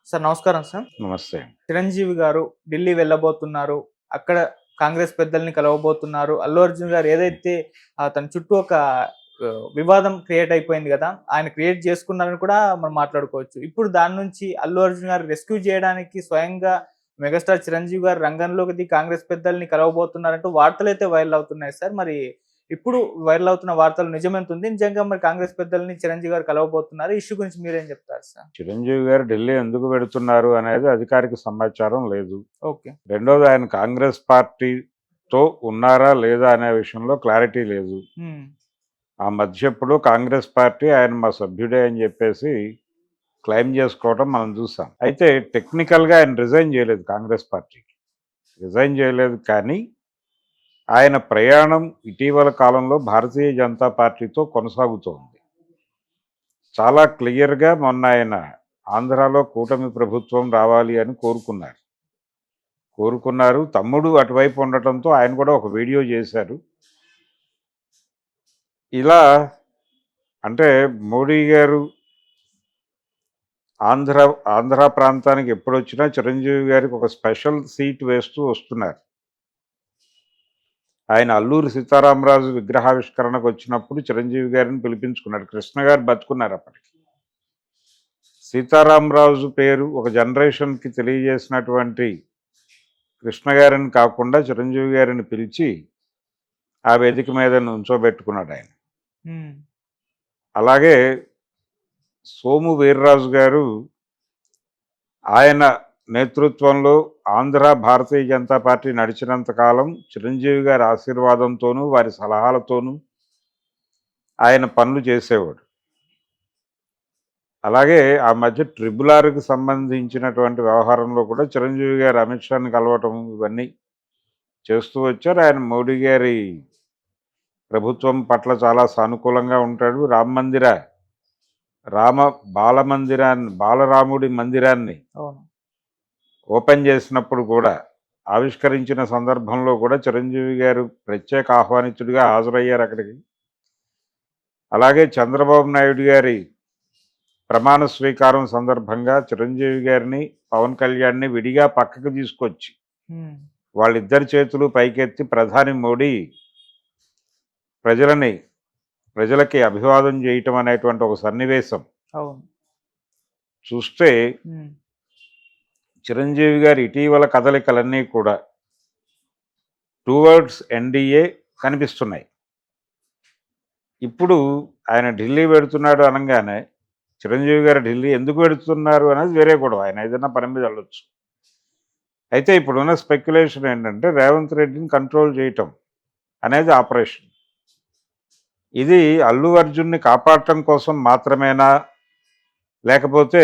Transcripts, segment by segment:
Sir నమస్కారం sir. నమస్తే. చిరంజీవి గారు ఢిల్లీ వెళ్ళబోతున్నారు. అక్కడ కాంగ్రెస్ పెద్దల్ని కలవబోతున్నారు. అల్లు అర్జున్ గారు ఏదైతే తన చుట్టూ ఒక వివాదం క్రియేట్ అయిపోయింది గదా! ఆయన క్రియేట్ చేసుకున్నారని కూడా మనం మాట్లాడుకోవచ్చు. ఇప్పుడు దాని నుంచి అల్లు అర్జున్ గారు రెస్క్యూ చేయడానికి స్వయంగా మెగాస్టార్ చిరంజీవి గారు రంగంలోకి దిగి కాంగ్రెస్ పెద్దల్ని కలవబోతున్నారంటూ వార్తలైతే వైరల్ అవుతున్నాయి సార్. మరి ఇప్పుడు వైరల్ అవుతున్న వార్తలు నిజమెంతుంది? నిజంగా మరి కాంగ్రెస్ పెద్దల్ని చిరంజీవి గారు కలవబోతున్నారు. ఈ ఇష్యూ గురించి మీరేం చెప్తారు సార్? చిరంజీవి గారు ఢిల్లీ ఎందుకు వెడుతున్నారు అనేది అధికారిక సమాచారం లేదు. ఓకే. రెండోది ఆయన కాంగ్రెస్ పార్టీతో ఉన్నారా లేదా అనే విషయంలో క్లారిటీ లేదు. హ్మ్. ఆ మధ్య ఎప్పుడు కాంగ్రెస్ పార్టీ ఆయన మా సభ్యుడే అని చెప్పేసి క్లెయిమ్ చేసుకోవడం మనం చూసాం. అయితే టెక్నికల్‌గా ఆయన రిజైన్ చేయలేదు కాంగ్రెస్ పార్టీకి. రిజైన్ చేయలేదు కానీ ఆయన ప్రయాణం ఇటీవల కాలంలో భారతీయ జనతా పార్టీతో కొనసాగుతోంది. చాలా క్లియర్‌గా మొన్న ఆయన ఆంధ్రాలో కూటమి ప్రభుత్వం రావాలి అని కోరుకున్నారు. తమ్ముడు అటువైపు ఉండటంతో ఆయన కూడా ఒక వీడియో చేశారు. ఇలా అంటే మోడీ గారు ఆంధ్ర ప్రాంతానికి ఎప్పుడొచ్చినా చిరంజీవి గారికి ఒక స్పెషల్ సీట్ వేస్తూ వస్తున్నారు. ఆయన అల్లూరి సీతారామరాజు విగ్రహావిష్కరణకు వచ్చినప్పుడు చిరంజీవి గారిని పిలిపించుకున్నాడు. కృష్ణ గారు బతుకున్నారు అప్పటికి. సీతారామరాజు పేరు ఒక జనరేషన్కి తెలియజేసినటువంటి కృష్ణ గారిని కాకుండా చిరంజీవి గారిని పిలిచి ఆ వేదిక మీద నుంచోబెట్టుకున్నాడు ఆయన. అలాగే సోము వీర్రాజు గారు ఆయన నేతృత్వంలో ఆంధ్ర భారతీయ జనతా పార్టీ నడిచినంత కాలం చిరంజీవి గారి ఆశీర్వాదంతోనూ వారి సలహాలతోనూ ఆయన పనులు చేసేవాడు. అలాగే ఆ మధ్య ట్రిబుల్ ఆర్కి సంబంధించినటువంటి వ్యవహారంలో కూడా చిరంజీవి గారు అమిత్ షాని కలవటం ఇవన్నీ చేస్తూ వచ్చారు. ఆయన మోడీ గారి ప్రభుత్వం పట్ల చాలా సానుకూలంగా ఉంటాడు. బాలరాముడి మందిరాన్ని ఓపెన్ చేసినప్పుడు కూడా ఆవిష్కరించిన సందర్భంలో కూడా చిరంజీవి గారు ప్రత్యేక ఆహ్వానితుడిగా హాజరయ్యారు అక్కడికి. అలాగే చంద్రబాబు నాయుడు గారి ప్రమాణ స్వీకారం సందర్భంగా చిరంజీవి గారిని పవన్ కళ్యాణ్ని విడిగా పక్కకు తీసుకొచ్చి వాళ్ళిద్దరి చేతులు పైకెత్తి ప్రధాని మోడీ ప్రజలకి అభివాదం చేయటం అనేటువంటి ఒక సన్నివేశం చూస్తే చిరంజీవి గారి ఇటీవల కదలికలన్నీ కూడా టువర్డ్స్ ఎన్డీఏ కనిపిస్తున్నాయి. ఇప్పుడు ఆయన ఢిల్లీ వెడుతున్నాడు అనగానే చిరంజీవి గారు ఢిల్లీ ఎందుకు వెడుతున్నారు అనేది వేరే కూడా, ఆయన ఏదైనా పని మీద వెళ్ళొచ్చు. అయితే ఇప్పుడున్న స్పెక్యులేషన్ ఏంటంటే రేవంత్ రెడ్డిని కంట్రోల్ చేయటం అనేది ఆపరేషన్. ఇది అల్లు అర్జున్ని కాపాడటం కోసం మాత్రమేనా, లేకపోతే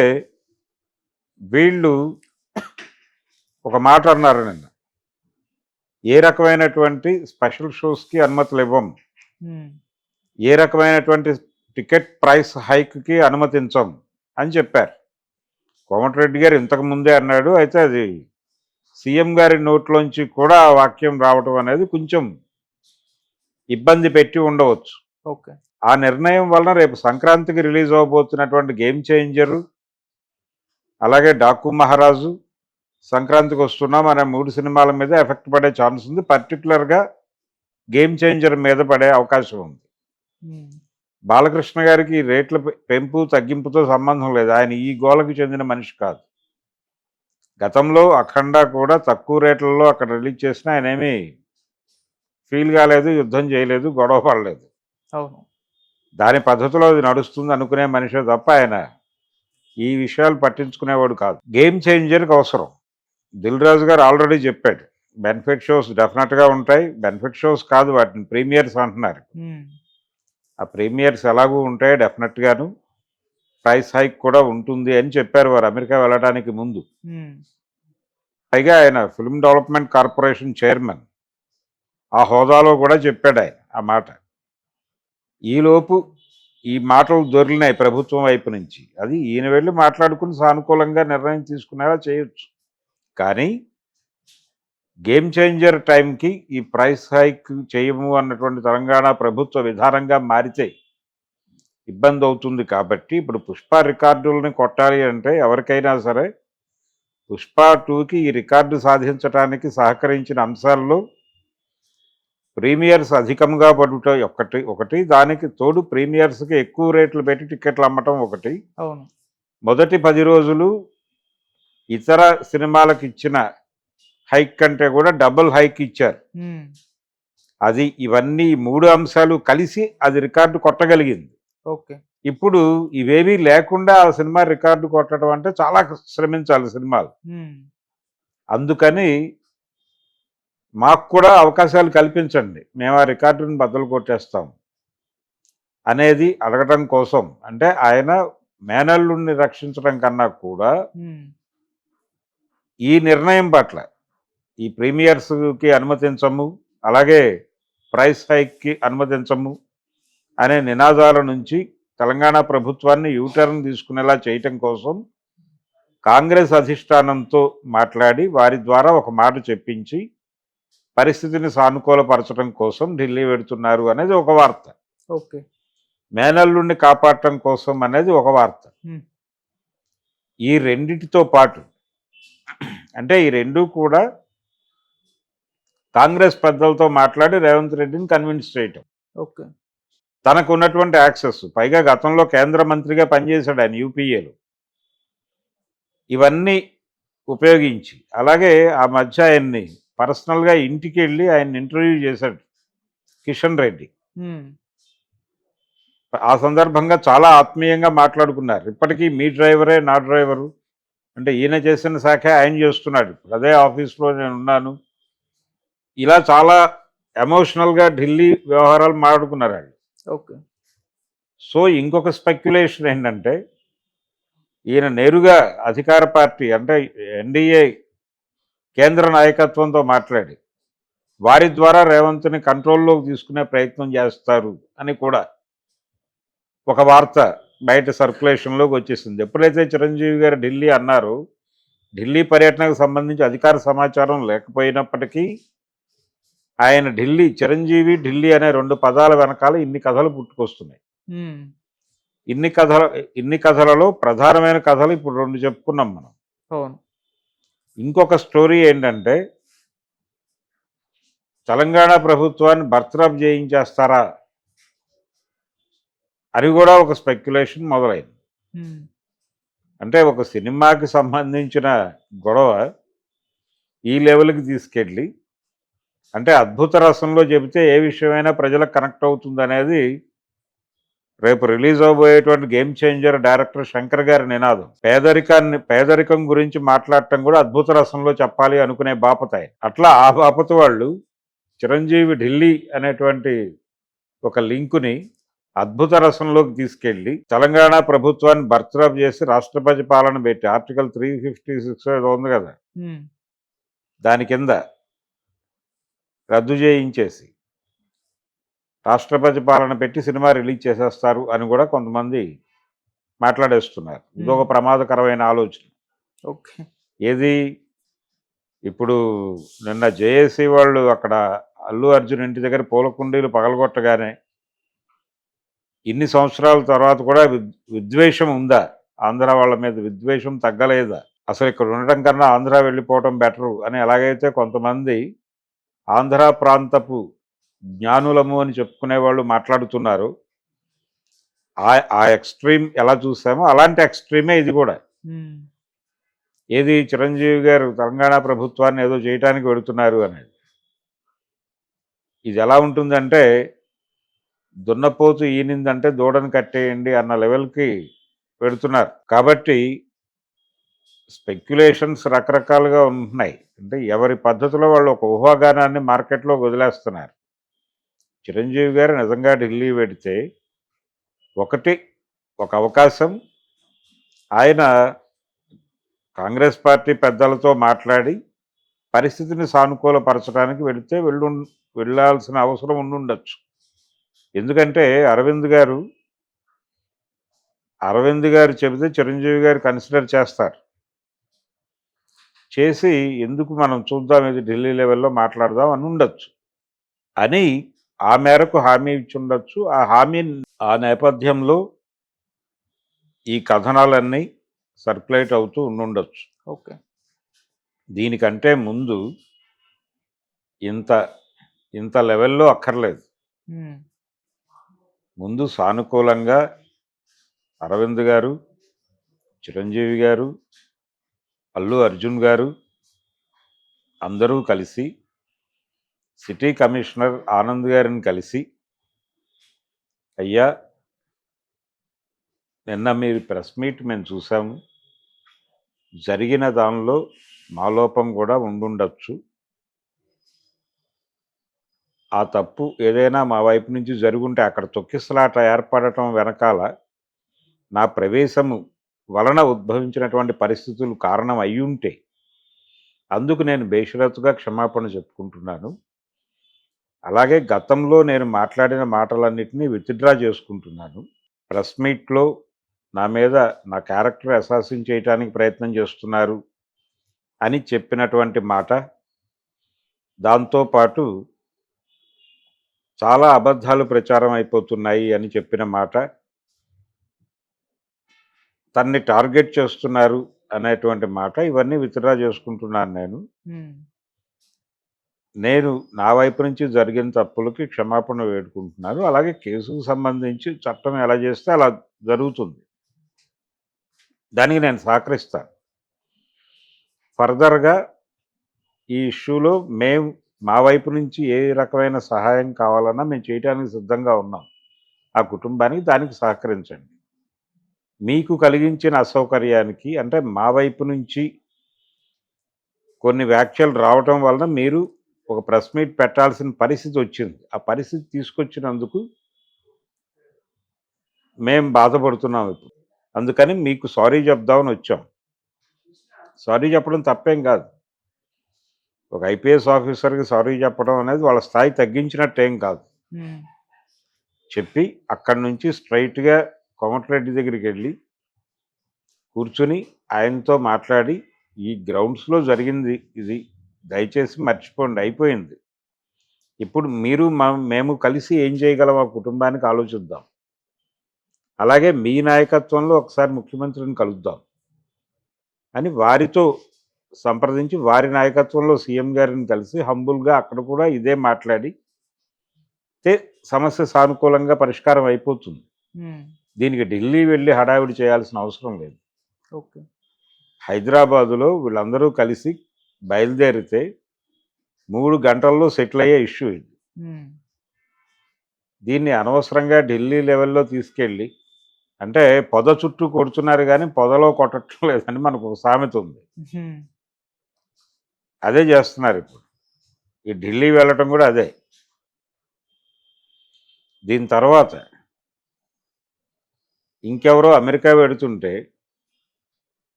వీళ్ళు ఒక మాట అన్నారు నిన్న, ఏ రకమైనటువంటి స్పెషల్ షోస్కి అనుమతులు ఇవ్వం, ఏ రకమైనటువంటి టికెట్ ప్రైస్ హైక్కి అనుమతించం అని చెప్పారు. కోమటిరెడ్డి గారు ఇంతకు ముందే అన్నాడు. అయితే అది సీఎం గారి నోట్లోంచి కూడా ఆ వాక్యం రావటం అనేది కొంచెం ఇబ్బంది పెట్టి ఉండవచ్చు. ఓకే. ఆ నిర్ణయం వలన రేపు సంక్రాంతికి రిలీజ్ అవబోతున్నటువంటి గేమ్ చేంజరు, అలాగే డాకు మహారాజు, సంక్రాంతికి వస్తున్నాం అనే 3 సినిమాల మీద ఎఫెక్ట్ పడే ఛాన్స్ ఉంది. పర్టికులర్గా గేమ్ చేంజర్ మీద పడే అవకాశం ఉంది. బాలకృష్ణ గారికి రేట్ల పెంపు తగ్గింపుతో సంబంధం లేదు. ఆయన ఈ గోలకు చెందిన మనిషి కాదు. గతంలో అఖండ కూడా తక్కువ రేట్లలో అక్కడ రిలీజ్ చేసినా ఆయన ఏమీ ఫీల్ కాలేదు, యుద్ధం చేయలేదు, గొడవ పడలేదు. దాని పద్ధతిలో అది నడుస్తుంది అనుకునే మనిషే తప్ప ఆయన ఈ విషయాలు పట్టించుకునేవాడు కాదు. గేమ్ చేంజర్కి అవసరం. దిల్ రాజు గారు ఆల్రెడీ చెప్పాడు, బెనిఫిట్ షోస్ డెఫినెట్గా ఉంటాయి. బెనిఫిట్ షోస్ కాదు, వాటిని ప్రీమియర్స్ అంటున్నారు. ఆ ప్రీమియర్స్ ఎలాగూ ఉంటాయి డెఫినెట్గాను. ప్రైస్ హైక్ కూడా ఉంటుంది అని చెప్పారు వారు అమెరికా వెళ్ళడానికి ముందు. పైగా ఆయన ఫిల్మ్ డెవలప్మెంట్ కార్పొరేషన్ చైర్మన్, ఆ హోదాలో కూడా చెప్పాడు ఆయన ఆ మాట. ఈలోపు ఈ మాటలు దొరికినాయి ప్రభుత్వం వైపు నుంచి. అది ఈయన వెళ్ళి మాట్లాడుకుని సానుకూలంగా నిర్ణయం తీసుకునేలా చేయొచ్చు. కానీ గేమ్ చేంజర్ టైంకి ఈ ప్రైస్ హైక్ చేయము అన్నటువంటి తెలంగాణ ప్రభుత్వ విధానంగా మారితే ఇబ్బంది అవుతుంది. కాబట్టి ఇప్పుడు పుష్ప రికార్డులని కొట్టాలి అంటే ఎవరికైనా సరే పుష్ప 2కి ఈ రికార్డు సాధించడానికి సహకరించిన అంశాల్లో ప్రీమియర్స్ అధికంగా పడుట ఒకటి దానికి తోడు ప్రీమియర్స్కి ఎక్కువ రేట్లు పెట్టి టికెట్లు అమ్మటం ఒకటి. అవును. మొదటి 10 రోజులు ఇతర సినిమాలకు ఇచ్చిన హైక్ కంటే కూడా డబుల్ హైక్ ఇచ్చారు. ఉమ్, అది ఇవన్నీ 3 అంశాలు కలిసి అది రికార్డు కొట్టగలిగింది. ఓకే. ఇప్పుడు ఇవేవీ లేకుండా ఆ సినిమా రికార్డు కొట్టడం అంటే చాలా శ్రమించాలి సినిమాలు. ఉమ్, అందుకని మాకు కూడా అవకాశాలు కల్పించండి, మేము ఆ రికార్డుని బద్దలు కొట్టేస్తాం అనేది అడగటం కోసం. అంటే ఆయన మేనల్లుడిని రక్షించడం కన్నా కూడా ఉమ్, ఈ నిర్ణయం పట్ల ఈ ప్రీమియర్స్కి అనుమతించము, అలాగే ప్రైస్ హైక్కి అనుమతించము అనే నినాదాల నుంచి తెలంగాణ ప్రభుత్వాన్ని యూటర్న్ తీసుకునేలా చేయటం కోసం కాంగ్రెస్ అధిష్టానంతో మాట్లాడి వారి ద్వారా ఒక మాట చెప్పించి పరిస్థితిని సానుకూలపరచడం కోసం ఢిల్లీ వెడుతున్నారు అనేది ఒక వార్త. ఓకే. మేనల్లుడిని కాపాడటం కోసం అనేది ఒక వార్త. ఉమ్, ఈ రెండిటితో పాటు అంటే ఈ రెండు కూడా కాంగ్రెస్ పెద్దలతో మాట్లాడి రేవంత్ రెడ్డిని కన్విన్స్ చేయటం. ఓకే. తనకు ఉన్నటువంటి యాక్సెస్, పైగా గతంలో కేంద్ర మంత్రిగా పనిచేశాడు ఆయన యూపీఏలో, ఇవన్నీ ఉపయోగించి, అలాగే ఆ మధ్య ఆయన్ని పర్సనల్గా ఇంటికి వెళ్ళి ఆయన్ని ఇంటర్వ్యూ చేశాడు కిషన్ రెడ్డి. ఉమ్, ఆ సందర్భంగా చాలా ఆత్మీయంగా మాట్లాడుకున్నారు. ఇప్పటికీ మీ డ్రైవరే నా డ్రైవరు, అంటే ఈయన చేసిన శాఖ ఆయన చేస్తున్నాడు, అదే ఆఫీస్లో నేను ఉన్నాను, ఇలా చాలా ఎమోషనల్గా ఢిల్లీ వ్యవహారాలు మాట్లాడుకున్నారు వాళ్ళు. ఓకే. సో ఇంకొక స్పెక్యులేషన్ ఏంటంటే ఈయన నేరుగా అధికార పార్టీ అంటే ఎన్డీఏ కేంద్ర నాయకత్వంతో మాట్లాడి వారి ద్వారా రేవంత్ని కంట్రోల్లోకి తీసుకునే ప్రయత్నం చేస్తారు అని కూడా ఒక వార్త బయట సర్క్యులేషన్లోకి వచ్చేసింది. ఎప్పుడైతే చిరంజీవి గారు ఢిల్లీ అన్నారో, ఢిల్లీ పర్యటనకు సంబంధించి అధికార సమాచారం లేకపోయినప్పటికీ ఆయన చిరంజీవి ఢిల్లీ అనే 2 పదాల వెనకాల ఇన్ని కథలు పుట్టుకొస్తున్నాయి. ఉమ్, ఇన్ని కథలలో ప్రధానమైన కథలు ఇప్పుడు 2 చెప్పుకున్నాం మనం. అవును. ఇంకొక స్టోరీ ఏంటంటే తెలంగాణ ప్రభుత్వాన్ని బర్తరఫ్ చేయించేస్తారా అని కూడా ఒక స్పెక్యులేషన్ మొదలైంది. ఉమ్, అంటే ఒక సినిమాకి సంబంధించిన గొడవ ఈ లెవెల్కి తీసుకెళ్ళి, అంటే అద్భుత రసంలో చెబితే ఏ విషయమైనా ప్రజలకు కనెక్ట్ అవుతుంది అనేది రేపు రిలీజ్ అవబోయేటువంటి గేమ్ చేంజర్ డైరెక్టర్ శంకర్ గారి నినాదం. పేదరికం గురించి మాట్లాడటం కూడా అద్భుత రసంలో చెప్పాలి అనుకునే బాపత ఆయన. అట్లా ఆ బాపత వాళ్ళు చిరంజీవి ఢిల్లీ అనేటువంటి ఒక లింకుని అద్భుత రసంలోకి తీసుకెళ్ళి తెలంగాణ ప్రభుత్వాన్ని బర్తరఫ్ చేసి రాష్ట్రపతి పాలన పెట్టి ఆర్టికల్ 356 ఏదో ఉంది కదా, ఉమ్, దాని కింద రద్దు చేయించేసి రాష్ట్రపతి పాలన పెట్టి సినిమా రిలీజ్ చేసేస్తారు అని కూడా కొంతమంది మాట్లాడేస్తున్నారు. ఇదొక ప్రమాదకరమైన ఆలోచన. ఓకే. ఏది ఇప్పుడు నిన్న జేఏసీ వాళ్ళు అక్కడ అల్లు అర్జున్ ఇంటి దగ్గర పూల కుండీలు పగలగొట్టగానే ఇన్ని సంవత్సరాల తర్వాత కూడా విద్వేషం ఉందా? ఆంధ్ర వాళ్ళ మీద విద్వేషం తగ్గలేదా? అసలు ఇక్కడ ఉండటం కన్నా ఆంధ్ర వెళ్ళిపోవటం బెటరు అని ఎలాగైతే కొంతమంది ఆంధ్ర ప్రాంతపు జ్ఞానులము అని చెప్పుకునే వాళ్ళు మాట్లాడుతున్నారు, ఆ ఎక్స్ట్రీమ్ ఎలా చూసామో అలాంటి ఎక్స్ట్రీమే ఇది కూడా. ఉమ్, ఏది చిరంజీవి గారు తెలంగాణ ప్రభుత్వాన్ని ఏదో చేయటానికి వెళుతున్నారు అనేది. ఇది ఎలా ఉంటుందంటే దున్నపోతు ఈనిందంటే దూడను కట్టేయండి అన్న లెవెల్కి పెడుతున్నారు. కాబట్టి స్పెక్యులేషన్స్ రకరకాలుగా ఉంటున్నాయి. అంటే ఎవరి పద్ధతిలో వాళ్ళు ఒక ఊహాగానాన్ని మార్కెట్లో వదిలేస్తున్నారు. చిరంజీవి గారు నిజంగా ఢిల్లీ వెడితే ఒక అవకాశం, ఆయన కాంగ్రెస్ పార్టీ పెద్దలతో మాట్లాడి పరిస్థితిని సానుకూలపరచడానికి వెళ్ళాల్సిన అవసరం ఉండుండొచ్చు. ఎందుకంటే అరవింద్ గారు చెబితే చిరంజీవి గారు కన్సిడర్ చేస్తారు, చేసి ఎందుకు మనం చూద్దాం, ఇది ఢిల్లీ లెవెల్లో మాట్లాడదాం అని ఉండొచ్చు అని ఆ మేరకు హామీ ఇచ్చి ఉండొచ్చు. ఆ నేపథ్యంలో ఈ కథనాలన్నీ సర్క్యులేట్ అవుతూ ఉండుండొచ్చు. ఓకే. దీనికంటే ముందు ఇంత ఇంత లెవెల్లో అక్కర్లేదు. ఉమ్, ముందు సానుకూలంగా అరవింద్ గారు, చిరంజీవి గారు, అల్లు అర్జున్ గారు అందరూ కలిసి సిటీ కమిషనర్ ఆనంద్ గారిని కలిసి, అయ్యా నిన్న మీరు ప్రెస్ మీట్ మేము చూసాము, జరిగిన దానిలో మా లోపం కూడా ఉండుండొచ్చు, ఆ తప్పు ఏదైనా మా వైపు నుంచి జరుగుంటే అక్కడ తొక్కిసలాట ఏర్పడటం వెనకాల నా ప్రవేశము వలన ఉద్భవించినటువంటి పరిస్థితులు కారణం అయ్యుంటే అందుకు నేను బేషరతుగా క్షమాపణ చెప్పుకుంటున్నాను. అలాగే గతంలో నేను మాట్లాడిన మాటలన్నిటినీ విత్డ్రా చేసుకుంటున్నాను. ప్రెస్ మీట్లో నా మీద నా క్యారెక్టర్ అసాసిన్ చేయడానికి ప్రయత్నం చేస్తున్నారు అని చెప్పినటువంటి మాట, దాంతోపాటు చాలా అబద్ధాలు ప్రచారం అయిపోతున్నాయి అని చెప్పిన మాట, తన్ని టార్గెట్ చేస్తున్నారు అనేటువంటి మాట, ఇవన్నీ విత్డ్రా చేసుకుంటున్నాను నేను. ఉమ్, నేను నా వైపు నుంచి జరిగిన తప్పులకి క్షమాపణ వేడుకుంటున్నాను. అలాగే కేసుకు సంబంధించి చట్టం ఎలా చేస్తే అలా జరుగుతుంది, దానికి నేను సహకరిస్తాను. ఫర్దర్గా ఈ ఇష్యూలో మేము మా వైపు నుంచి ఏ రకమైన సహాయం కావాలన్నా మేము చేయడానికి సిద్ధంగా ఉన్నాం. ఆ కుటుంబానికి దానికి సహకరించండి. మీకు కలిగించిన అసౌకర్యానికి అంటే మా వైపు నుంచి కొన్ని వ్యాఖ్యలు రావటం వలన మీరు ఒక ప్రెస్ మీట్ పెట్టాల్సిన పరిస్థితి వచ్చింది. ఆ పరిస్థితి తీసుకొచ్చినందుకు మేము బాధపడుతున్నాం ఇప్పుడు. అందుకని మీకు సారీ చెప్దామని వచ్చాం. సారీ చెప్పడం తప్పేం కాదు. ఒక ఐపీఎస్ ఆఫీసర్కి సారీ చెప్పడం అనేది వాళ్ళ స్థాయి తగ్గించినట్టేం కాదు. ఉమ్, చెప్పి అక్కడి నుంచి స్ట్రైట్గా కోమటిరెడ్డి దగ్గరికి వెళ్ళి కూర్చుని ఆయనతో మాట్లాడి, ఈ గ్రౌండ్స్లో జరిగింది ఇది, దయచేసి మర్చిపోండి, అయిపోయింది. ఇప్పుడు మీరు మేము కలిసి ఏం చేయగలం ఆ కుటుంబానికి ఆలోచిద్దాం. అలాగే మీ నాయకత్వంలో ఒకసారి ముఖ్యమంత్రిని కలుద్దాం అని వారితో సంప్రదించి, వారి నాయకత్వంలో సీఎం గారిని కలిసి హంబుల్గా అక్కడ కూడా ఇదే మాట్లాడి సమస్య సానుకూలంగా పరిష్కారం అయిపోతుంది. ఉమ్, దీనికి ఢిల్లీ వెళ్ళి హడావిడి చేయాల్సిన అవసరం లేదు. ఓకే. హైదరాబాదులో వీళ్ళందరూ కలిసి బయలుదేరితే 3 గంటల్లో సెటిల్ అయ్యే ఇష్యూ ఇది. ఉమ్, దీన్ని అనవసరంగా ఢిల్లీ లెవెల్లో తీసుకెళ్ళి, అంటే పొద చుట్టూ కొడుతున్నారు కానీ పొదలో కొట్టడం లేదని మనకు ఒక సామెత ఉంది. ఉమ్, అదే చేస్తున్నారు ఇప్పుడు. ఈ ఢిల్లీ వెళ్ళటం కూడా అదే. దీని తర్వాత ఇంకెవరో అమెరికా వెడుతుంటే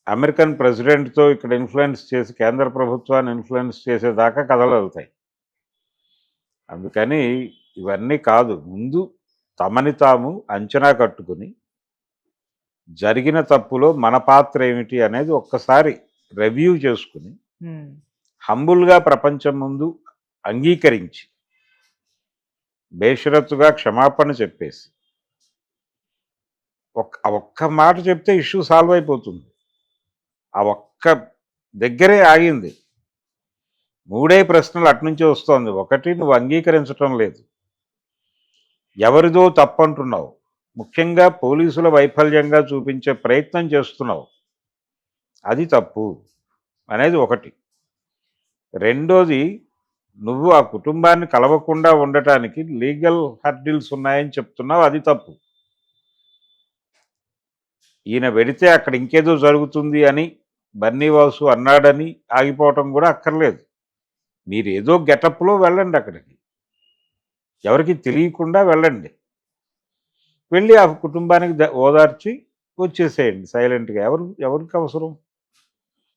అమెరికన్ ప్రెసిడెంట్తో ఇక్కడ ఇన్ఫ్లుయెన్స్ చేసి కేంద్ర ప్రభుత్వాన్ని ఇన్ఫ్లుయెన్స్ చేసేదాకా కథలు వెళ్తాయి. అందుకని ఇవన్నీ కాదు, ముందు తమని తాము అంచనా కట్టుకుని జరిగిన తప్పులో మన పాత్ర ఏమిటి అనేది ఒక్కసారి రివ్యూ చేసుకుని ఉమ్, హంబుల్గా ప్రపంచం ముందు అంగీకరించి బేషరతుగా క్షమాపణ చెప్పేసి ఒక్క మాట చెప్తే ఇష్యూ సాల్వ్ అయిపోతుంది. ఆ ఒక్క దగ్గరే ఆగింది. 3 ప్రశ్నలు అట్నుంచే వస్తోంది. ఒకటి, నువ్వు అంగీకరించటం లేదు, ఎవరిదో తప్పంటున్నావు, ముఖ్యంగా పోలీసుల వైఫల్యంగా చూపించే ప్రయత్నం చేస్తున్నావు, అది తప్పు అనేది ఒకటి. రెండోది, నువ్వు ఆ కుటుంబాన్ని కలవకుండా ఉండటానికి లీగల్ హర్డిల్స్ ఉన్నాయని చెప్తున్నావు, అది తప్పు. ఈయన వెడితే అక్కడ ఇంకేదో జరుగుతుంది అని బన్నీవాసు అన్నాడని ఆగిపోవటం కూడా అక్కర్లేదు. మీరు ఏదో గెటప్లో వెళ్ళండి, అక్కడికి ఎవరికి తెలియకుండా వెళ్ళండి, వెళ్ళి ఆ కుటుంబానికి ఓదార్చి వచ్చేసేయండి సైలెంట్గా. ఎవరికి అవసరం?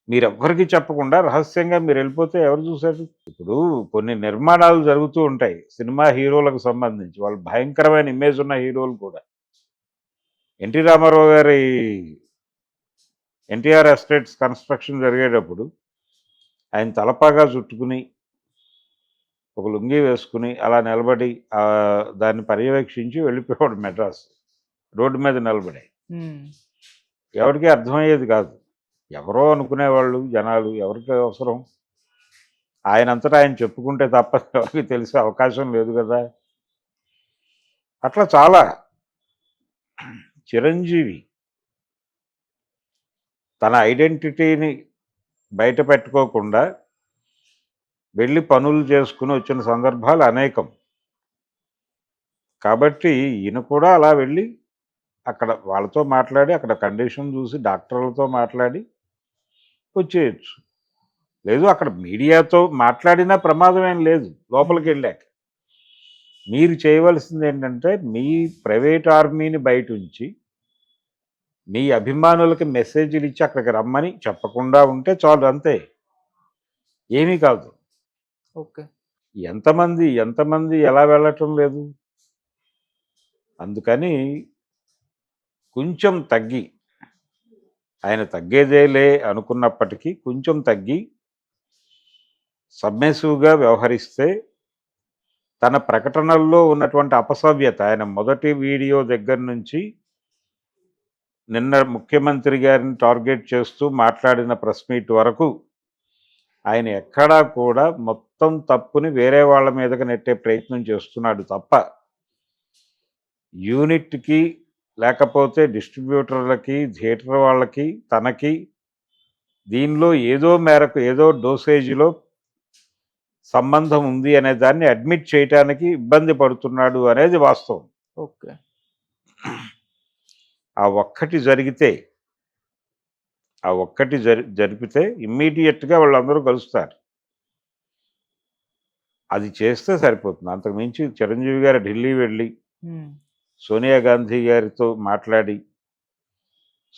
మీరెవ్వరికి చెప్పకుండా రహస్యంగా మీరు వెళ్ళిపోతే ఎవరు చూశారు? ఇప్పుడు కొన్ని నిర్మాణాలు జరుగుతూ ఉంటాయి సినిమా హీరోలకు సంబంధించి, వాళ్ళు భయంకరమైన ఇమేజ్ ఉన్న హీరోలు కూడా. ఎన్టీ రామారావు గారి ఎన్టీఆర్ ఎస్టేట్స్ కన్స్ట్రక్షన్ జరిగేటప్పుడు ఆయన తలపాగా చుట్టుకుని ఒక లుంగీ వేసుకుని అలా నిలబడి దాన్ని పర్యవేక్షించి వెళ్ళిపోయాడు మెడ్రాస్, రోడ్డు మీద నిలబడి. ఉమ్, ఎవరికి అర్థమయ్యేది కాదు. ఎవరో అనుకునేవాళ్ళు జనాలు, ఎవరికి అవసరం? ఆయనంతటా ఆయన చెప్పుకుంటే తప్ప ఎవరికి తెలిసే అవకాశం లేదు కదా. అట్లా చాలా. చిరంజీవి తన ఐడెంటిటీని బయట పెట్టుకోకుండా వెళ్ళి పనులు చేసుకుని వచ్చిన సందర్భాలు అనేకం. కాబట్టి ఈయన కూడా అలా వెళ్ళి అక్కడ వాళ్ళతో మాట్లాడి, అక్కడ కండిషన్ చూసి డాక్టర్లతో మాట్లాడి వచ్చేయచ్చు. లేదు అక్కడ మీడియాతో మాట్లాడినా ప్రమాదం ఏం లేదు లోపలికి వెళ్ళాక. మీరు చేయవలసింది ఏంటంటే మీ ప్రైవేట్ ఆర్మీని బయట ఉంచి మీ అభిమానులకి మెసేజ్లు ఇచ్చి అక్కడికి రమ్మని చెప్పకుండా ఉంటే చాలు, అంతే. ఏమీ కాదు. ఓకే. ఎంతమంది ఎలా వెళ్ళటం లేదు. అందుకని కొంచెం తగ్గి, ఆయన తగ్గేదేలే అనుకున్నప్పటికీ కొంచెం తగ్గి సబ్మిసివ్గా వ్యవహరిస్తే తన ప్రకటనల్లో ఉన్నటువంటి అపసవ్యత, ఆయన మొదటి వీడియో దగ్గర నుంచి నిన్న ముఖ్యమంత్రి గారిని టార్గెట్ చేస్తూ మాట్లాడిన ప్రెస్ మీట్ వరకు ఆయన ఎక్కడా కూడా మొత్తం తప్పుని వేరే వాళ్ళ మీదకి నెట్టే ప్రయత్నం చేస్తున్నాడు తప్ప యూనిట్కి లేకపోతే డిస్ట్రిబ్యూటర్లకి, థియేటర్ వాళ్ళకి, తనకి దీనిలో ఏదో మేరకు ఏదో డోసేజ్లో సంబంధం ఉంది అనే దాన్ని అడ్మిట్ చేయటానికి ఇబ్బంది పడుతున్నాడు అనేది వాస్తవం. ఓకే. ఆ ఒక్కటి జరిపితే ఇమ్మీడియట్గా వాళ్ళందరూ కలుస్తారు. అది చేస్తే సరిపోతుంది. అంతకుమించి చిరంజీవి గారు ఢిల్లీ వెళ్ళి సోనియా గాంధీ గారితో మాట్లాడి,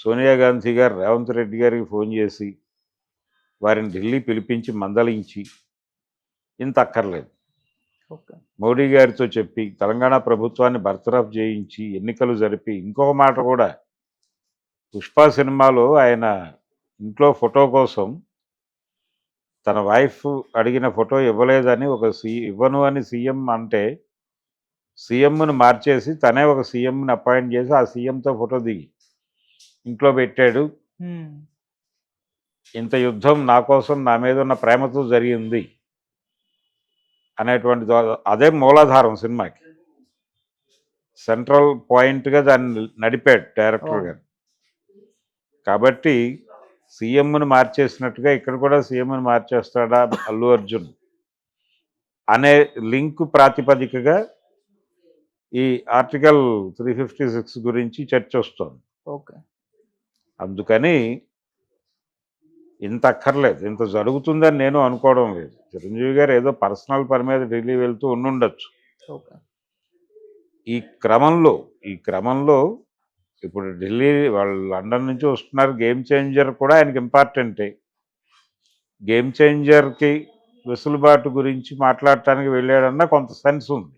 సోనియా గాంధీ గారు రేవంత్ రెడ్డి గారికి ఫోన్ చేసి వారిని ఢిల్లీ పిలిపించి మందలించి ఇంత అక్కర్లేదు. ఓకే. మోడీ గారితో చెప్పి తెలంగాణ ప్రభుత్వాన్ని బర్తరఫ్ చేయించి ఎన్నికలు జరిపి, ఇంకొక మాట కూడా, పుష్ప సినిమాలో ఆయన ఇంట్లో ఫోటో కోసం తన వైఫ్ అడిగిన ఫోటో ఇవ్వలేదని ఇవ్వను అని సీఎం అంటే సీఎంను మార్చేసి తనే ఒక సీఎంని అపాయింట్ చేసి ఆ సీఎంతో ఫోటో దిగి ఇంట్లో పెట్టాడు. ఇంత యుద్ధం నా కోసం, నా మీద ఉన్న ప్రేమతో జరిగింది అనేటువంటి అదే మూలాధారం సినిమాకి. సెంట్రల్ పాయింట్గా దాన్ని నడిపాడు డైరెక్టర్ గారు. కాబట్టి సీఎంను మార్చేసినట్టుగా ఇక్కడ కూడా సీఎంను మార్చేస్తాడా అల్లు అర్జున్ అనే లింక్ ప్రాతిపదికగా ఈ ఆర్టికల్ 356 గురించి చర్చ వస్తుంది. ఓకే. అందుకని ఇంత అక్కర్లేదు, ఇంత జరుగుతుందని నేను అనుకోవడం లేదు. చిరంజీవి గారు ఏదో పర్సనల్ పని మీద ఢిల్లీ వెళ్తూ ఉండుండొచ్చు. ఓకే. ఈ క్రమంలో ఇప్పుడు ఢిల్లీ వాళ్ళు లండన్ నుంచి వస్తున్నారు. గేమ్ చేంజర్ కూడా ఆయనకి ఇంపార్టెంటే. గేమ్ చేంజర్కి వెసులుబాటు గురించి మాట్లాడటానికి వెళ్ళాడన్నా కొంత సెన్స్ ఉంది.